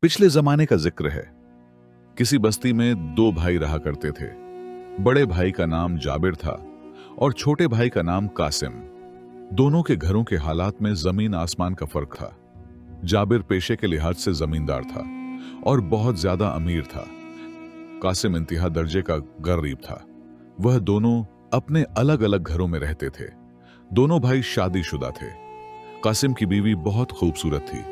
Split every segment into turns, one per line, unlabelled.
पिछले जमाने का जिक्र है। किसी बस्ती में दो भाई रहा करते थे। बड़े भाई का नाम जाबिर था और छोटे भाई का नाम कासिम। दोनों के घरों के हालात में जमीन आसमान का फर्क था। जाबिर पेशे के लिहाज से जमींदार था और बहुत ज्यादा अमीर था। कासिम इंतहा दर्जे का गरीब था। वह दोनों अपने अलग अलग घरों में रहते थे। दोनों भाई शादीशुदा थे। कासिम की बीवी बहुत खूबसूरत थी,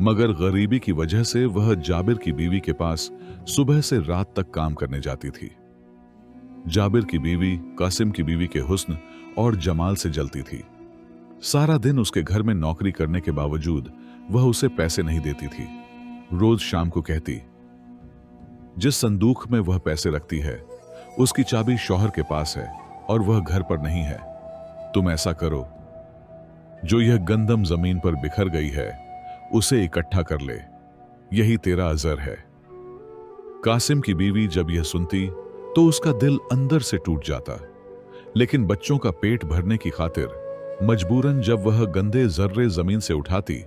मगर गरीबी की वजह से वह जाबिर की बीवी के पास सुबह से रात तक काम करने जाती थी। जाबिर की बीवी कासिम की बीवी के हुस्न और जमाल से जलती थी। सारा दिन उसके घर में नौकरी करने के बावजूद वह उसे पैसे नहीं देती थी। रोज शाम को कहती, जिस संदूक में वह पैसे रखती है उसकी चाबी शौहर के पास है और वह घर पर नहीं है। तुम ऐसा करो, जो यह गंदम जमीन पर बिखर गई है उसे इकट्ठा कर ले, यही तेरा अजर है। कासिम की बीवी जब यह सुनती तो उसका दिल अंदर से टूट जाता, लेकिन बच्चों का पेट भरने की खातिर मजबूरन जब वह गंदे जर्रे जमीन से उठाती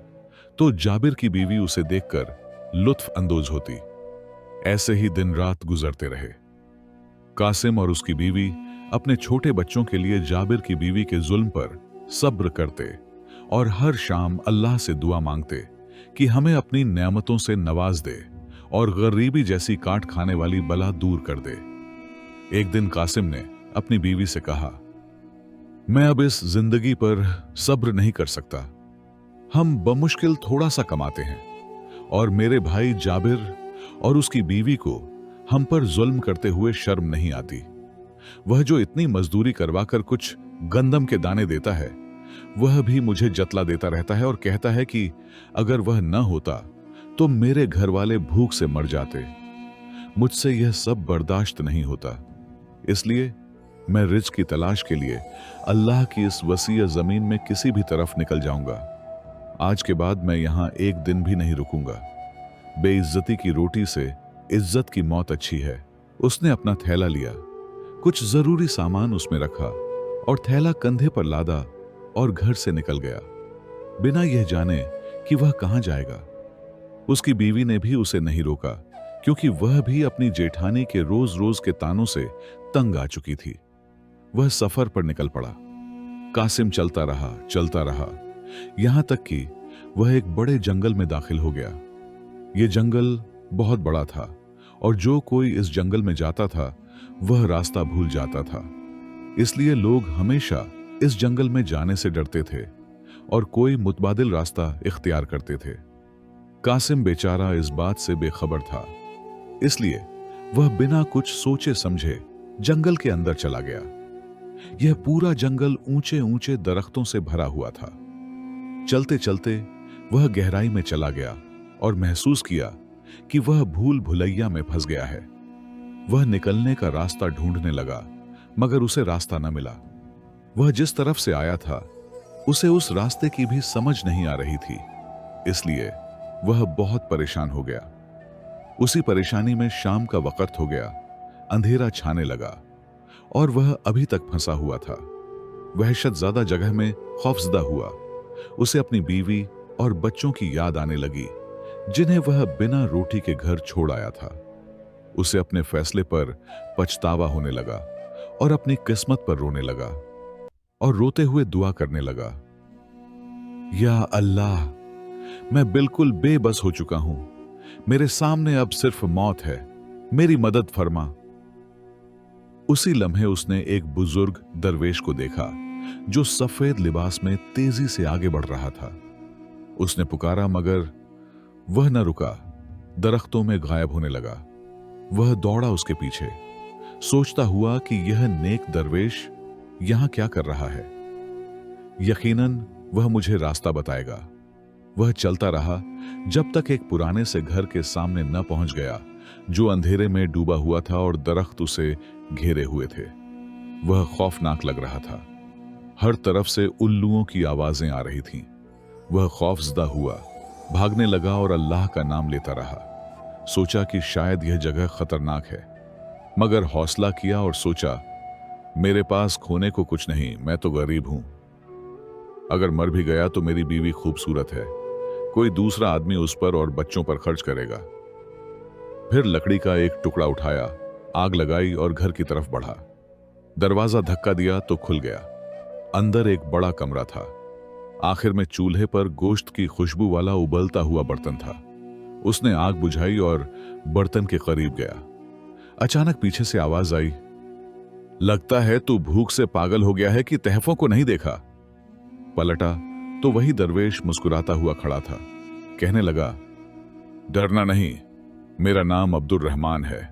तो जाबिर की बीवी उसे देखकर लुत्फ अंदोज होती। ऐसे ही दिन रात गुजरते रहे। कासिम और उसकी बीवी अपने छोटे बच्चों के लिए जाबिर की बीवी के जुल्म पर सब्र करते और हर शाम अल्लाह से दुआ मांगते कि हमें अपनी नेमतों से नवाज दे और गरीबी जैसी काट खाने वाली बला दूर कर दे। एक दिन कासिम ने अपनी बीवी से कहा, मैं अब इस जिंदगी पर सब्र नहीं कर सकता। हम बमुश्किल थोड़ा सा कमाते हैं और मेरे भाई जाबिर और उसकी बीवी को हम पर जुल्म करते हुए शर्म नहीं आती। वह जो इतनी मजदूरी करवाकर कुछ गंदम के दाने देता है, वह भी मुझे जतला देता रहता है और कहता है कि अगर वह न होता तो मेरे घर वाले भूख से मर जाते। मुझसे यह सब बर्दाश्त नहीं होता, इसलिए मैं रिज़्क़ की तलाश के लिए अल्लाह की इस वसीअ जमीन में किसी भी तरफ निकल जाऊंगा। आज के बाद मैं यहां एक दिन भी नहीं रुकूंगा। बेइज्जती की रोटी से इज्जत की मौत अच्छी है। उसने अपना थैला लिया, कुछ जरूरी सामान उसमें रखा और थैला कंधे पर लादा और घर से निकल गया, बिना यह जाने कि वह कहां जाएगा। उसकी बीवी ने भी उसे नहीं रोका, क्योंकि वह भी अपनी जेठानी के रोज रोज के तानों से तंग आ चुकी थी। वह सफर पर निकल पड़ा। कासिम चलता रहा, यहां तक कि वह एक बड़े जंगल में दाखिल हो गया। यह जंगल बहुत बड़ा था और जो कोई इस जंगल में जाता था वह रास्ता भूल जाता था। इसलिए लोग हमेशा इस जंगल में जाने से डरते थे और कोई मुतबादिल रास्ता इख्तियार करते थे। कासिम बेचारा इस बात से बेखबर था, इसलिए वह बिना कुछ सोचे समझे जंगल के अंदर चला गया। यह पूरा जंगल ऊंचे ऊंचे दरख्तों से भरा हुआ था। चलते चलते वह गहराई में चला गया और महसूस किया कि वह भूल भुलैया में फंस गया है। वह निकलने का रास्ता ढूंढने लगा, मगर उसे रास्ता न मिला। वह जिस तरफ से आया था उसे उस रास्ते की भी समझ नहीं आ रही थी, इसलिए वह बहुत परेशान हो गया। उसी परेशानी में शाम का वक्त हो गया, अंधेरा छाने लगा और वह अभी तक फंसा हुआ था। वहशत ज्यादा जगह में खौफजदा हुआ। उसे अपनी बीवी और बच्चों की याद आने लगी, जिन्हें वह बिना रोटी के घर छोड़ आया था। उसे अपने फैसले पर पछतावा होने लगा और अपनी किस्मत पर रोने लगा और रोते हुए दुआ करने लगा, या अल्लाह, मैं बिल्कुल बेबस हो चुका हूं। मेरे सामने अब सिर्फ मौत है, मेरी मदद फरमा। उसी लम्हे उसने एक बुजुर्ग दरवेश को देखा जो सफेद लिबास में तेजी से आगे बढ़ रहा था। उसने पुकारा, मगर वह न रुका, दरख्तों में गायब होने लगा। वह दौड़ा उसके पीछे, सोचता हुआ कि यह नेक दरवेश यहां क्या कर रहा है। यकीनन वह मुझे रास्ता बताएगा। वह चलता रहा जब तक एक पुराने से घर के सामने न पहुंच गया, जो अंधेरे में डूबा हुआ था और दरख्त उसे घेरे हुए थे। वह खौफनाक लग रहा था। हर तरफ से उल्लुओं की आवाजें आ रही थीं। वह खौफजदा हुआ, भागने लगा और अल्लाह का नाम लेता रहा। सोचा कि शायद यह जगह खतरनाक है, मगर हौसला किया और सोचा, मेरे पास खोने को कुछ नहीं, मैं तो गरीब हूं। अगर मर भी गया तो मेरी बीवी खूबसूरत है, कोई दूसरा आदमी उस पर और बच्चों पर खर्च करेगा। फिर लकड़ी का एक टुकड़ा उठाया, आग लगाई और घर की तरफ बढ़ा। दरवाजा धक्का दिया तो खुल गया। अंदर एक बड़ा कमरा था। आखिर में चूल्हे पर गोश्त की खुशबू वाला उबलता हुआ बर्तन था। उसने आग बुझाई और बर्तन के करीब गया। अचानक पीछे से आवाज आई, लगता है तू भूख से पागल हो गया है कि तहफों को नहीं देखा। पलटा तो वही दरवेश मुस्कुराता हुआ खड़ा था। कहने लगा, डरना नहीं, मेरा नाम अब्दुल रहमान है।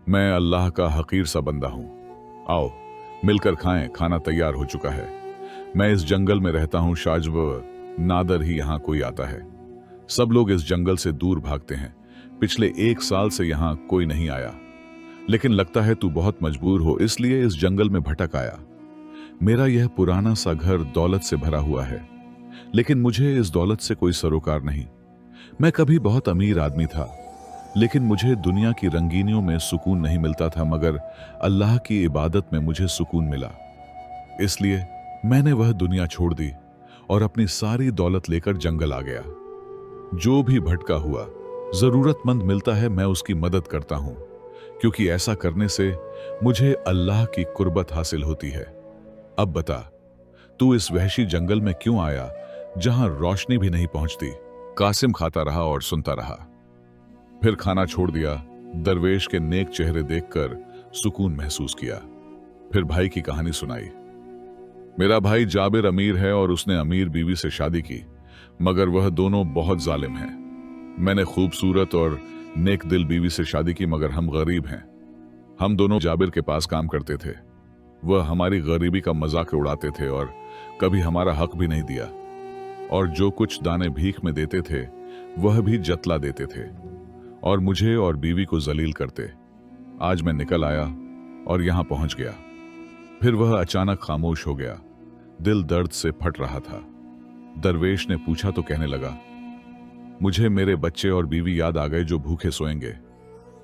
मैं अल्लाह का हकीर सा बंदा हूं। आओ मिलकर खाएं, खाना तैयार हो चुका है। मैं इस जंगल में रहता हूं, शाजब नादर ही यहां कोई आता है। सब लोग इस जंगल से दूर भागते हैं। पिछले 1 साल से यहां कोई नहीं आया, लेकिन लगता है तू बहुत मजबूर हो, इसलिए इस जंगल में भटक आया। मेरा यह पुराना सा घर दौलत से भरा हुआ है, लेकिन मुझे इस दौलत से कोई सरोकार नहीं। मैं कभी बहुत अमीर आदमी था, लेकिन मुझे दुनिया की रंगीनियों में सुकून नहीं मिलता था, मगर अल्लाह की इबादत में मुझे सुकून मिला। इसलिए मैंने वह दुनिया छोड़ दी और अपनी सारी दौलत लेकर जंगल आ गया। जो भी भटका हुआ जरूरतमंद मिलता है, मैं उसकी मदद करता हूं, क्योंकि ऐसा करने से मुझे अल्लाह की कुर्बत हासिल होती है। अब बता, तू इस वहशी जंगल में क्यों आया जहां रोशनी भी नहीं पहुंचती? कासिम खाता रहा और सुनता रहा। फिर खाना छोड़ दिया। दरवेश के नेक चेहरे देखकर सुकून महसूस किया। फिर भाई की कहानी सुनाई। मेरा भाई जाबिर अमीर है और उसने अमीर बीवी से शादी की, मगर वह दोनों बहुत जालिम हैं। मैंने खूबसूरत और नेक दिल बीवी से शादी की, मगर हम गरीब हैं। हम दोनों जाबिर के पास काम करते थे। वह हमारी गरीबी का मजाक उड़ाते थे और कभी हमारा हक भी नहीं दिया, और जो कुछ दाने भीख में देते थे वह भी जतला देते थे और मुझे और बीवी को जलील करते। आज मैं निकल आया और यहां पहुंच गया। फिर वह अचानक खामोश हो गया। दिल दर्द से फट रहा था। दरवेश ने पूछा तो कहने लगा, मुझे मेरे बच्चे और बीवी याद आ गए जो भूखे सोएंगे,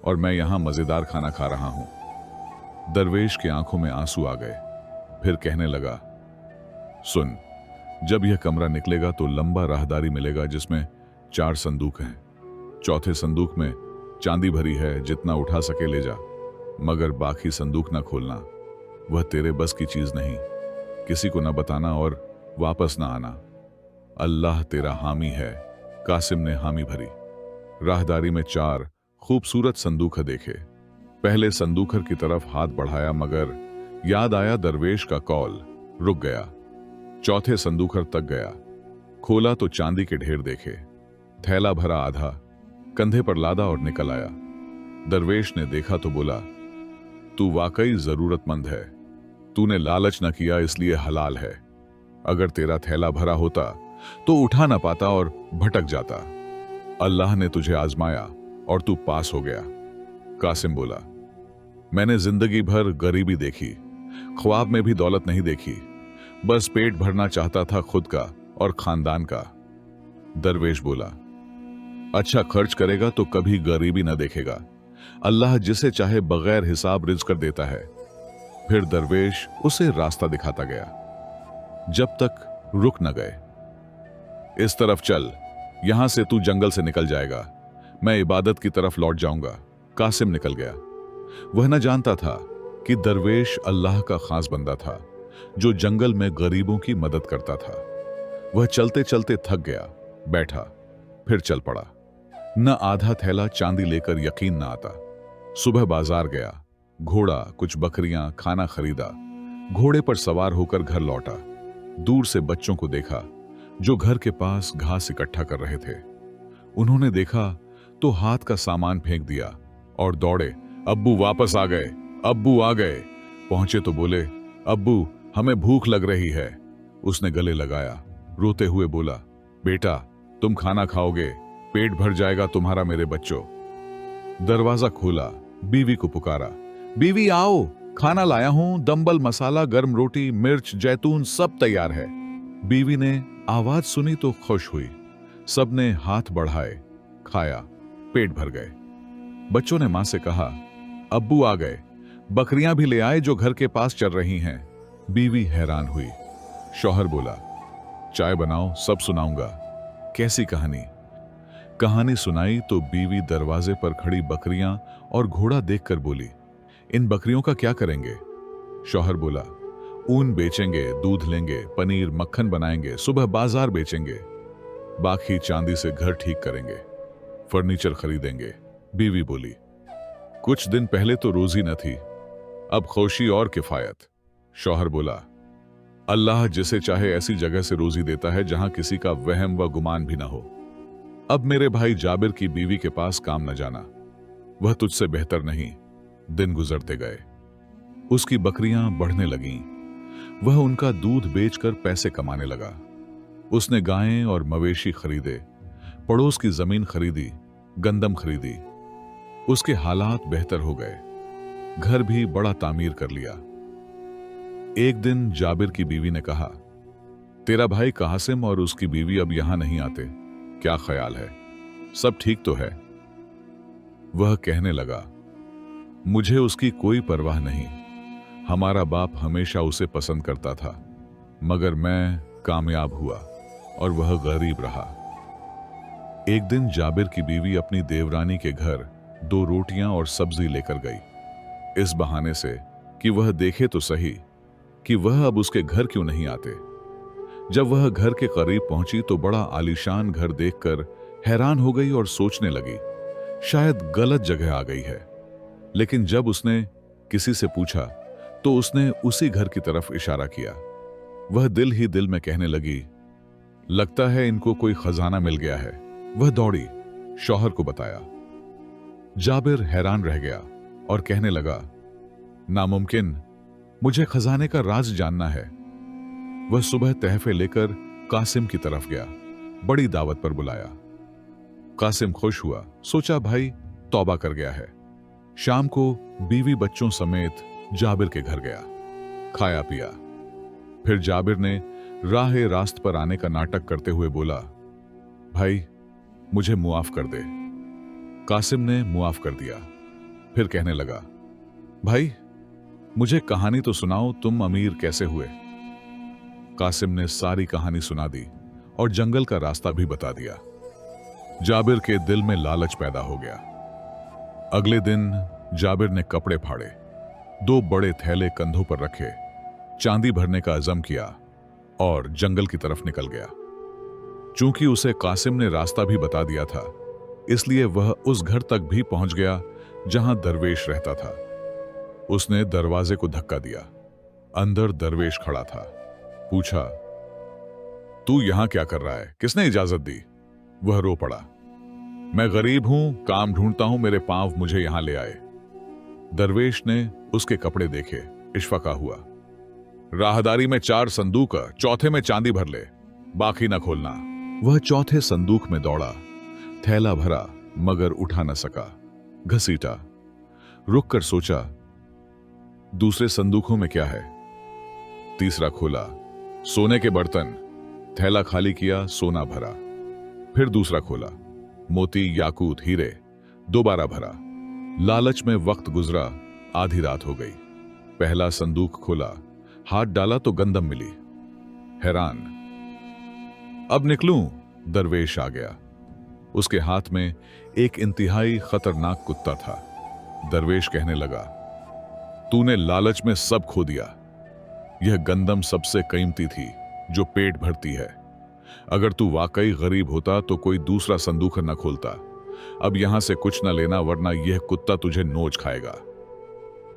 और मैं यहां मजेदार खाना खा रहा हूं। दरवेश की आंखों में आंसू आ गए। फिर कहने लगा, सुन, जब यह कमरा निकलेगा तो लंबा राहदारी मिलेगा जिसमें 4 संदूक हैं। चौथे संदूक में चांदी भरी है, जितना उठा सके ले जा, मगर बाकी संदूक ना खोलना। वह तेरे बस की चीज नहीं। किसी को ना बताना और वापस ना आना। अल्लाह तेरा हामी है। कासिम ने हामी भरी। राहदारी में 4 खूबसूरत संदूक देखे। पहले संदूखर की तरफ हाथ बढ़ाया, मगर याद आया दरवेश का कौल। रुक गया। चौथे संदूखर तक गया। खोला तो चांदी के ढेर देखे। थैला भरा आधा, कंधे पर लादा और निकल आया। दरवेश ने देखा तो बोला, तू वाकई जरूरतमंद है। तूने लालच न किया, इसलिए हलाल है। अगर तेरा थैला भरा होता तो उठा ना पाता और भटक जाता। अल्लाह ने तुझे आजमाया और तू पास हो गया। कासिम बोला, मैंने जिंदगी भर गरीबी देखी, ख्वाब में भी दौलत नहीं देखी। बस पेट भरना चाहता था खुद का और खानदान का। दरवेश बोला, अच्छा खर्च करेगा तो कभी गरीबी न देखेगा। अल्लाह जिसे चाहे बगैर हिसाब रिज़्क कर देता है। फिर दरवेश उसे रास्ता दिखाता गया, जब तक रुक न गए। इस तरफ चल, यहां से तू जंगल से निकल जाएगा। मैं इबादत की तरफ लौट जाऊंगा। कासिम निकल गया। वह न जानता था कि दरवेश अल्लाह का खास बंदा था, जो जंगल में गरीबों की मदद करता था। वह चलते चलते थक गया, बैठा, फिर चल पड़ा। न आधा थैला चांदी लेकर यकीन न आता। सुबह बाजार गया, घोड़ा, कुछ बकरियां, खाना खरीदा। घोड़े पर सवार होकर घर लौटा। दूर से बच्चों को देखा जो घर के पास घास इकट्ठा कर रहे थे। उन्होंने देखा तो हाथ का सामान फेंक दिया और दौड़े, अब्बू वापस आ गए, अब्बू आ गए। पहुंचे तो बोले, अब्बू हमें भूख लग रही है। उसने गले लगाया, रोते हुए बोला, बेटा तुम खाना खाओगे, पेट भर जाएगा तुम्हारा मेरे बच्चों। दरवाजा खोला, बीवी को पुकारा, बीवी आओ, खाना लाया हूं, दम्बल, मसाला, गर्म रोटी, मिर्च, जैतून सब तैयार है। बीवी ने आवाज सुनी तो खुश हुई। सबने हाथ बढ़ाए, खाया, पेट भर गए। बच्चों ने मां से कहा, अब्बू आ गए, बकरियां भी ले आए जो घर के पास चल रही हैं। बीवी हैरान हुई। शौहर बोला, चाय बनाओ, सब सुनाऊंगा। कैसी कहानी? कहानी सुनाई तो बीवी दरवाजे पर खड़ी बकरियां और घोड़ा देखकर बोली, इन बकरियों का क्या करेंगे? शौहर बोला, ऊन बेचेंगे, दूध लेंगे, पनीर मक्खन बनाएंगे, सुबह बाजार बेचेंगे, बाकी चांदी से घर ठीक करेंगे, फर्नीचर खरीदेंगे। बीवी बोली, कुछ दिन पहले तो रोजी न थी, अब खुशी और किफायत। शौहर बोला, अल्लाह जिसे चाहे ऐसी जगह से रोजी देता है जहां किसी का वहम व गुमान भी ना हो। अब मेरे भाई जाबिर की बीवी के पास काम न जाना, वह तुझसे बेहतर नहीं। दिन गुजरते गए, उसकी बकरियां बढ़ने लगीं, वह उनका दूध बेचकर पैसे कमाने लगा। उसने गायें और मवेशी खरीदे, पड़ोस की जमीन खरीदी, गंदम खरीदी। उसके हालात बेहतर हो गए, घर भी बड़ा तामीर कर लिया। एक दिन जाबिर की बीवी ने कहा, तेरा भाई कासिम और उसकी बीवी अब यहां नहीं आते, क्या ख्याल है? सब ठीक तो है? वह कहने लगा, मुझे उसकी कोई परवाह नहीं, हमारा बाप हमेशा उसे पसंद करता था, मगर मैं कामयाब हुआ और वह गरीब रहा। एक दिन जाबिर की बीवी अपनी देवरानी के घर 2 रोटियां और सब्जी लेकर गई, इस बहाने से कि वह देखे तो सही कि वह अब उसके घर क्यों नहीं आते। जब वह घर के करीब पहुंची तो बड़ा आलीशान घर देखकर हैरान हो गई और सोचने लगी, शायद गलत जगह आ गई है। लेकिन जब उसने किसी से पूछा तो उसने उसी घर की तरफ इशारा किया। वह दिल ही दिल में कहने लगी, लगता है इनको कोई खजाना मिल गया है। वह दौड़ी, शौहर को बताया। जाबिर हैरान रह गया और कहने लगा, नामुमकिन, मुझे खजाने का राज जानना है। वह सुबह तहफे लेकर कासिम की तरफ गया, बड़ी दावत पर बुलाया। कासिम खुश हुआ, सोचा भाई तौबा कर गया है। शाम को बीवी बच्चों समेत जाबिर के घर गया, खाया पिया। फिर जाबिर ने राह रास्त पर आने का नाटक करते हुए बोला, भाई मुझे मुआफ कर दे। कासिम ने मुआफ कर दिया। फिर कहने लगा, भाई मुझे कहानी तो सुनाओ, तुम अमीर कैसे हुए? कासिम ने सारी कहानी सुना दी और जंगल का रास्ता भी बता दिया। जाबिर के दिल में लालच पैदा हो गया। अगले दिन जाबिर ने कपड़े फाड़े, 2 बड़े थैले कंधों पर रखे, चांदी भरने का अज़म किया और जंगल की तरफ निकल गया। चूंकि उसे कासिम ने रास्ता भी बता दिया था, इसलिए वह उस घर तक भी पहुंच गया जहां दरवेश रहता था। उसने दरवाजे को धक्का दिया। अंदर दरवेश खड़ा था। पूछा, तू यहां क्या कर रहा है? किसने इजाजत दी? वह रो पड़ा, मैं गरीब हूं, काम ढूंढता हूं, मेरे पांव मुझे यहां ले आए। दरवेश ने उसके कपड़े देखे, इश्फका हुआ। राहदारी में 4 संदूक, चौथे में चांदी भर ले, बाकी न खोलना। वह चौथे संदूक में दौड़ा, थैला भरा मगर उठा न सका। घसीटा, रुक कर सोचा, दूसरे संदूकों में क्या है? तीसरा खोला, सोने के बर्तन। थैला खाली किया, सोना भरा। फिर दूसरा खोला, मोती, याकूत, हीरे। दोबारा भरा। लालच में वक्त गुजरा, आधी रात हो गई। पहला संदूक खोला, हाथ डाला तो गंदम मिली। हैरान, अब निकलूं? दरवेश आ गया। उसके हाथ में एक इंतहाई खतरनाक कुत्ता था। दरवेश कहने लगा, तूने लालच में सब खो दिया। यह गंदम सबसे कीमती थी जो पेट भरती है। अगर तू वाकई गरीब होता तो कोई दूसरा संदूक न खोलता। अब यहां से कुछ न लेना, वरना यह कुत्ता तुझे नोच खाएगा।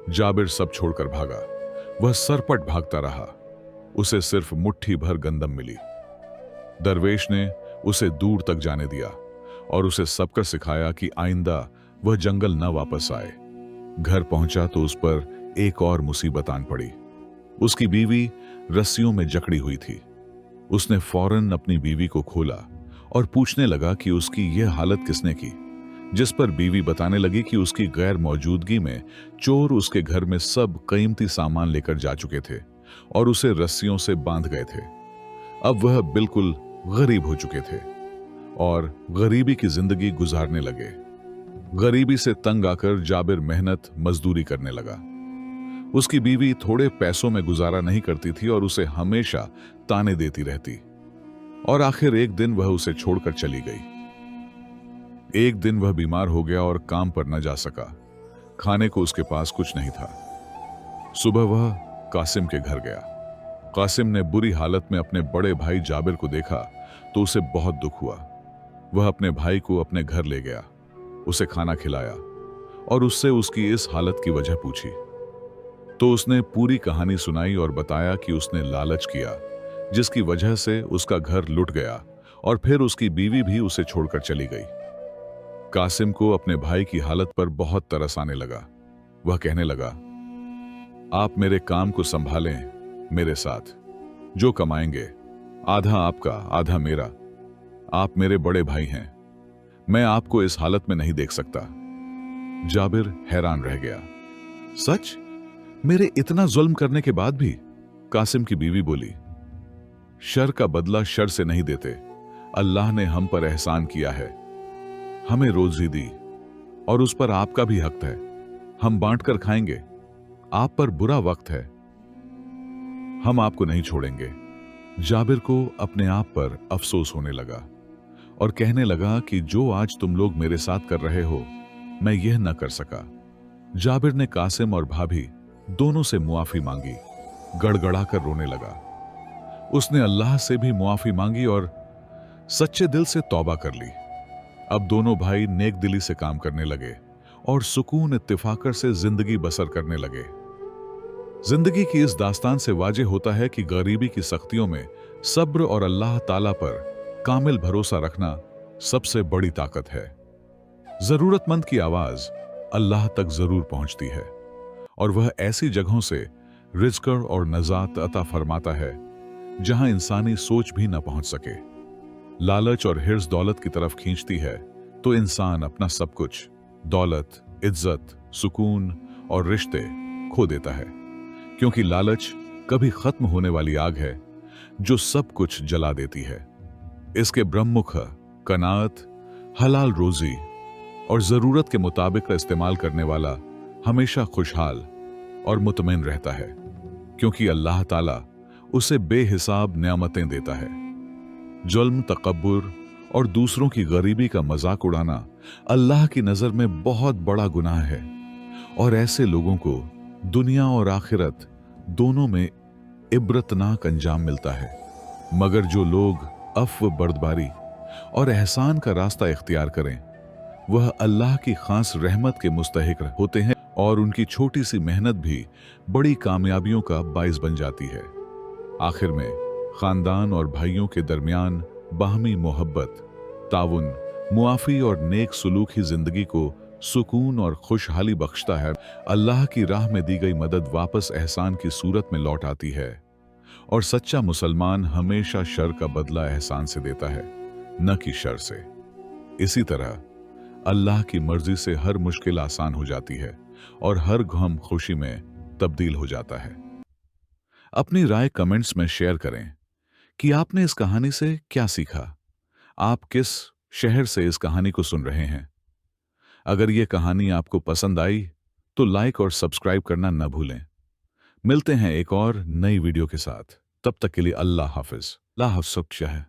जाबिर सब छोड़कर भागा। वह सरपट भागता रहा। उसे सिर्फ मुट्ठी भर गंदम मिली। दरवेश ने उसे दूर तक जाने दिया और उसे सबक सिखाया कि आइंदा वह जंगल न वापस आए। घर पहुंचा तो उस पर एक और मुसीबत आन पड़ी। उसकी बीवी रस्सियों में जकड़ी हुई थी। उसने फौरन अपनी बीवी को खोला और पूछने लगा कि उसकी यह हालत किसने की, जिस पर बीवी बताने लगी कि उसकी गैर मौजूदगी में चोर उसके घर में सब कीमती सामान लेकर जा चुके थे और उसे रस्सियों से बांध गए थे। अब वह बिल्कुल गरीब हो चुके थे और गरीबी की जिंदगी गुजारने लगे। गरीबी से तंग आकर जाबिर मेहनत मजदूरी करने लगा। उसकी बीवी थोड़े पैसों में गुजारा नहीं करती थी और उसे हमेशा ताने देती रहती। और आखिर एक दिन वह उसे छोड़कर चली गई। एक दिन वह बीमार हो गया और काम पर न जा सका। खाने को उसके पास कुछ नहीं था। सुबह वह कासिम के घर गया। कासिम ने बुरी हालत में अपने बड़े भाई जाबिर को देखा तो उसे बहुत दुख हुआ। वह अपने भाई को अपने घर ले गया, उसे खाना खिलाया और उससे उसकी इस हालत की वजह पूछी। तो उसने पूरी कहानी सुनाई और बताया कि उसने लालच किया, जिसकी वजह से उसका घर लुट गया और फिर उसकी बीवी भी उसे छोड़कर चली गई। कासिम को अपने भाई की हालत पर बहुत तरस आने लगा। वह कहने लगा, आप मेरे काम को संभालें मेरे साथ। जो कमाएंगे आधा आपका आधा मेरा। आप मेरे बड़े भाई हैं, मैं आपको इस हालत में नहीं देख सकता। जाबिर हैरान रह गया। सच? मेरे इतना जुल्म करने के बाद भी? कासिम की बीवी बोली, शर का बदला शर से नहीं देते। अल्लाह ने हम पर एहसान किया है, हमें रोजी दी और उस पर आपका भी हक है। हम बांट कर खाएंगे। आप पर बुरा वक्त है, हम आपको नहीं छोड़ेंगे। जाबिर को अपने आप पर अफसोस होने लगा और कहने लगा कि जो आज तुम लोग मेरे साथ कर रहे हो, मैं यह न कर सका। जाबिर ने कासिम और भाभी दोनों से मुआफी मांगी, गड़गड़ाकर रोने लगा। उसने अल्लाह से भी मुआफी मांगी और सच्चे दिल से तौबा कर ली। अब दोनों भाई नेक दिली से काम करने लगे और सुकून इत्तिफाकर से जिंदगी बसर करने लगे। जिंदगी की इस दास्तान से वाजे होता है कि गरीबी की सख्तियों में सब्र और अल्लाह ताला पर कामिल भरोसा रखना सबसे बड़ी ताकत है। जरूरतमंद की आवाज अल्लाह तक जरूर पहुंचती है और वह ऐसी जगहों से रिज़्क़ और नजात अता फरमाता है जहां इंसानी सोच भी न पहुंच सके। लालच और हिर्स दौलत की तरफ खींचती है तो इंसान अपना सब कुछ, दौलत, इज्जत, सुकून और रिश्ते खो देता है, क्योंकि लालच कभी खत्म होने वाली आग है जो सब कुछ जला देती है। इसके ब्रह्मुख कनात, हलाल रोजी और जरूरत के मुताबिक का इस्तेमाल करने वाला हमेशा खुशहाल और मुतमईन रहता है, क्योंकि अल्लाह ताला उसे बेहिसाब नेमतें देता है। जुल्म, तकब्बुर और दूसरों की गरीबी का मजाक उड़ाना अल्लाह की नजर में बहुत बड़ा गुनाह है और ऐसे लोगों को दुनिया और आखिरत दोनों में इब्रतनाक अंजाम मिलता है। मगर जो लोग अफ़्व, बर्दबारी और एहसान का रास्ता इख्तियार करें, वह अल्लाह की खास रहमत के मुस्तहिक होते हैं और उनकी छोटी सी मेहनत भी बड़ी कामयाबियों का बाइस बन जाती है। आखिर में खानदान और भाइयों के दरमियान बाहमी मोहब्बत, ताउन, मुआफी और नेक सलूक ही जिंदगी को सुकून और खुशहाली बख्शता है। अल्लाह की राह में दी गई मदद वापस एहसान की सूरत में लौट आती है और सच्चा मुसलमान हमेशा शर का बदला एहसान से देता है, न कि शर से। इसी तरह अल्लाह की मर्जी से हर मुश्किल आसान हो जाती है और हर गम खुशी में तब्दील हो जाता है। अपनी राय कमेंट्स में शेयर करें कि आपने इस कहानी से क्या सीखा। आप किस शहर से इस कहानी को सुन रहे हैं? अगर यह कहानी आपको पसंद आई तो लाइक और सब्सक्राइब करना न भूलें। मिलते हैं एक और नई वीडियो के साथ। तब तक के लिए अल्लाह हाफिज। ला हफ्स है।